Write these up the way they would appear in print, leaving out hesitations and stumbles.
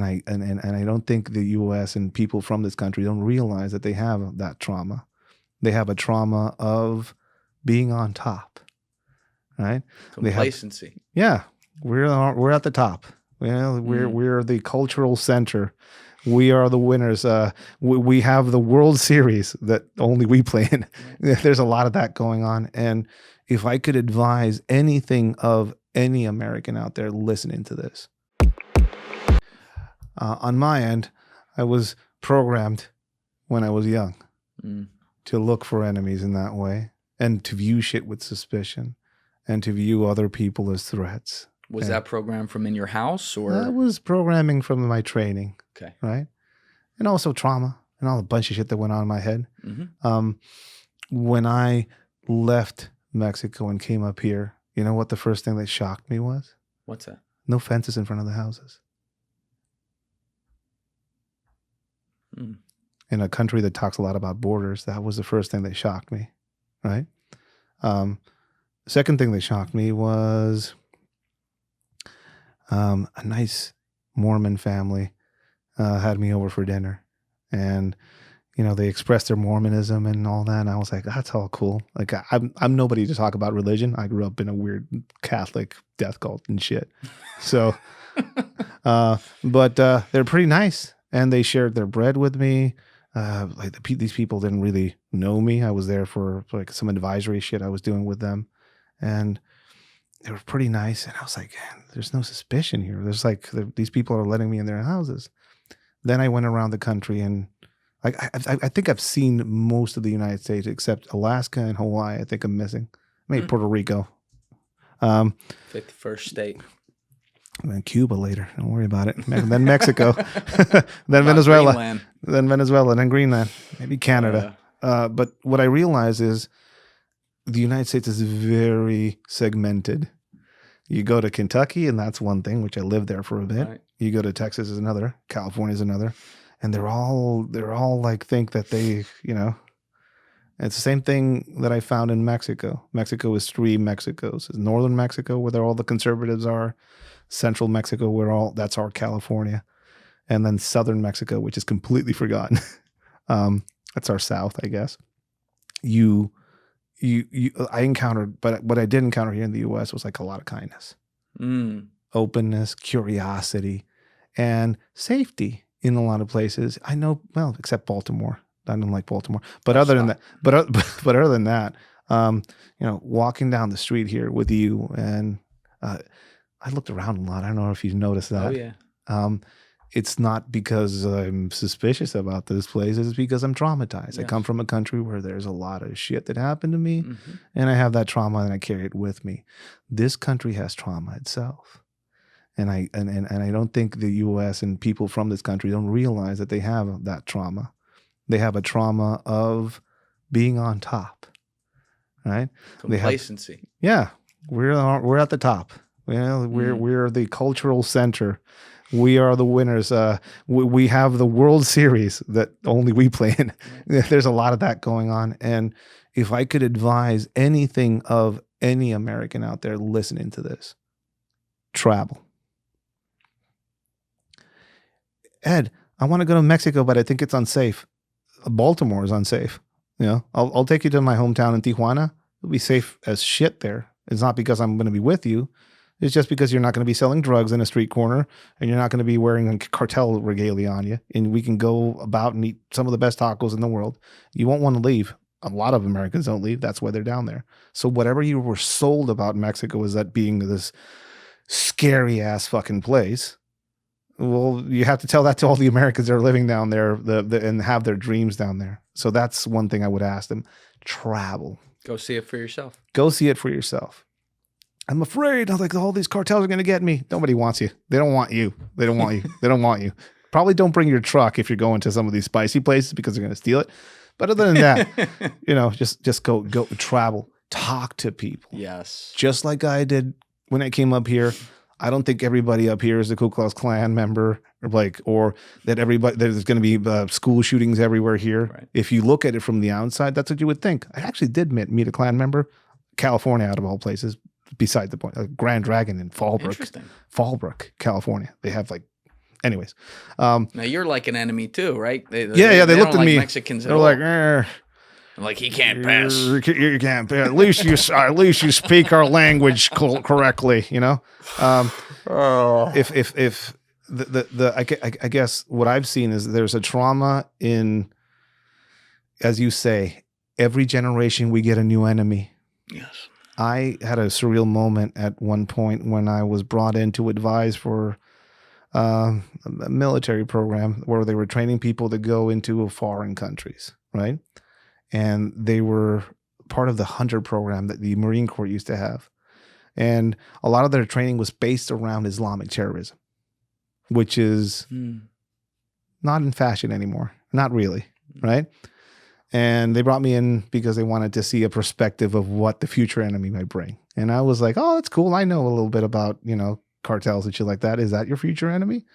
And I don't think the U.S. and people from this country don't realize that they have that trauma. They have a trauma of being on top, right? Complacency. We're at the top. We're the cultural center. We are the winners. We have the World Series that only we play in. There's a lot of that going on. And if I could advise anything of any American out there listening to this, on my end, I was programmed when I was young to look for enemies in that way and to view shit with suspicion and to view other people as threats. Was that program from in your house, or? That was programming from my training. Okay. Right. And also trauma and all the bunch of shit that went on in my head. Mm-hmm. When I left Mexico and came up here, you know what the first thing that shocked me was? What's that? No fences in front of the houses. In a country that talks a lot about borders, that was the first thing that shocked me, right? Second thing that shocked me was a nice Mormon family had me over for dinner, and they expressed their Mormonism and all that, and I was like, that's all cool. Like, I'm nobody to talk about religion. I grew up in a weird Catholic death cult and shit. So, but they're pretty nice, and they shared their bread with me. These people didn't really know me. I was there for like some advisory shit I was doing with them, and they were pretty nice. And I was like, there's no suspicion here. There's like, these people are letting me in their houses. Then I went around the country, and I think I've seen most of the United States except Alaska and Hawaii. I think I'm missing. Maybe Puerto Rico. 51st state. And then Cuba later. Don't worry about it. Then Mexico. Then Venezuela. Greenland. Then Venezuela. Then Greenland. Maybe Canada. But what I realize is the United States is very segmented. You go to Kentucky, and that's one thing, which I lived there for a bit. Right. You go to Texas is another. California is another. And they're all like think that they, it's the same thing that I found in Mexico. Mexico is three Mexicos. It's northern Mexico, where all the conservatives are. Central Mexico, that's our California. And then southern Mexico, which is completely forgotten. That's our South, I guess. I encountered, but what I did encounter here in the U.S. was like a lot of kindness, openness, curiosity, and safety in a lot of places. I know, well, except Baltimore. I don't like Baltimore, but other than that, walking down the street here with you, and I looked around a lot. I don't know if you've noticed that. Oh yeah. It's not because I'm suspicious about this place. It's because I'm traumatized. Yes. I come from a country where there's a lot of shit that happened to me, and I have that trauma, and I carry it with me. This country has trauma itself, and I don't think the U.S. and people from this country don't realize that they have that trauma. They have a trauma of being on top, right? Complacency. We're at the top. We're the cultural center. We are the winners. We have the World Series that only we play in. There's a lot of that going on. And if I could advise anything of any American out there listening to this, travel. Ed, I want to go to Mexico, but I think it's unsafe. Baltimore is unsafe. I'll take you to my hometown in Tijuana. It'll be safe as shit there. It's not because I'm going to be with you. It's just because you're not going to be selling drugs in a street corner, and you're not going to be wearing a cartel regalia on you, and we can go about and eat some of the best tacos in the world. You won't want to leave. A lot of Americans don't leave. That's why they're down there. So whatever you were sold about Mexico is that being this scary ass fucking place. Well, you have to tell that to all the Americans that are living down there and have their dreams down there. So that's one thing I would ask them. Travel. Go see it for yourself. Go see it for yourself. I'm afraid all these cartels are going to get me. Nobody wants you. They don't want you. They don't want you. They don't want you. Probably don't bring your truck if you're going to some of these spicy places because they're going to steal it. But other than that, just go travel, talk to people. Yes. Just like I did when I came up here. I don't think everybody up here is a Ku Klux Klan member, or that there's going to be school shootings everywhere here. Right. If you look at it from the outside, that's what you would think. I actually did meet a Klan member, California out of all places. Beside the point, Grand Dragon in Fallbrook, California. They have Anyways, Now you're like an enemy too, right? They they looked don't at like me. Mexicans at They're all. like, Like he can't pass. you can't. At least you speak our language correctly. You know. If I guess what I've seen is there's a trauma in, as you say, every generation we get a new enemy. Yes. I had a surreal moment at one point when I was brought in to advise for a military program where they were training people to go into foreign countries, right? And they were part of the Hunter program that the Marine Corps used to have. And a lot of their training was based around Islamic terrorism, which is not in fashion anymore. Not really, right? And they brought me in because they wanted to see a perspective of what the future enemy might bring. And I was like, oh, that's cool. I know a little bit about, cartels and shit like that. Is that your future enemy?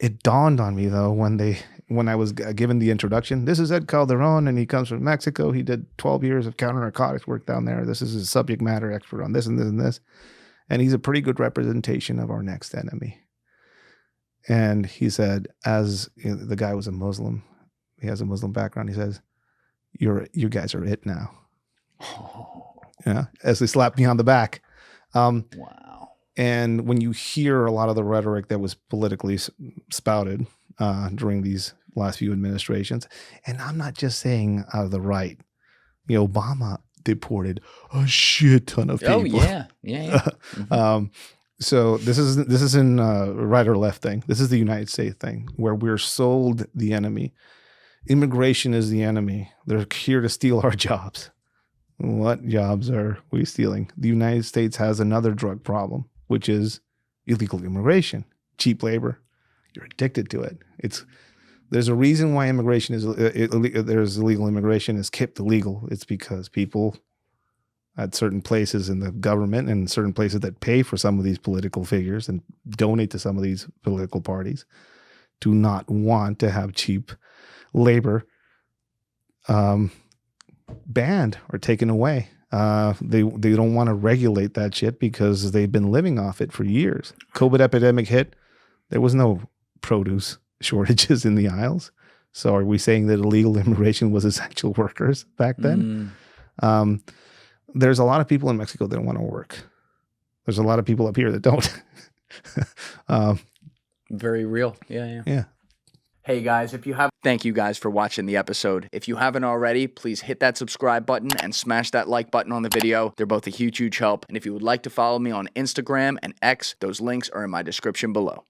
It dawned on me, though, when I was given the introduction. This is Ed Calderon, and he comes from Mexico. He did 12 years of counter-narcotics work down there. This is his subject matter expert on this and this and this. And he's a pretty good representation of our next enemy. And he said, the guy was a Muslim. He has a Muslim background. He says, you guys are it now. As they slapped me on the back. Wow. And when you hear a lot of the rhetoric that was politically spouted during these last few administrations, and I'm not just saying out of the right, Obama deported a shit ton of people. Oh yeah. Mm-hmm. So this is in right or left thing. This is the United States thing where we're sold the enemy. Immigration is the enemy. They're here to steal our jobs. What jobs are we stealing? The United States has another drug problem, which is illegal immigration, cheap labor. You're addicted to it. There's a reason why immigration is there's illegal immigration is kept illegal. It's because people at certain places in the government and certain places that pay for some of these political figures and donate to some of these political parties do not want to have cheap labor banned or taken away. They don't want to regulate that shit because they've been living off it for years. COVID epidemic hit. There was no produce shortages in the aisles. So are we saying that illegal immigration was essential workers back then? There's a lot of people in Mexico that don't want to work. There's a lot of people up here that don't. Very real. Yeah. Yeah. Hey guys, thank you guys for watching the episode. If you haven't already, please hit that subscribe button and smash that like button on the video. They're both a huge help. And if you would like to follow me on Instagram and X, those links are in my description below.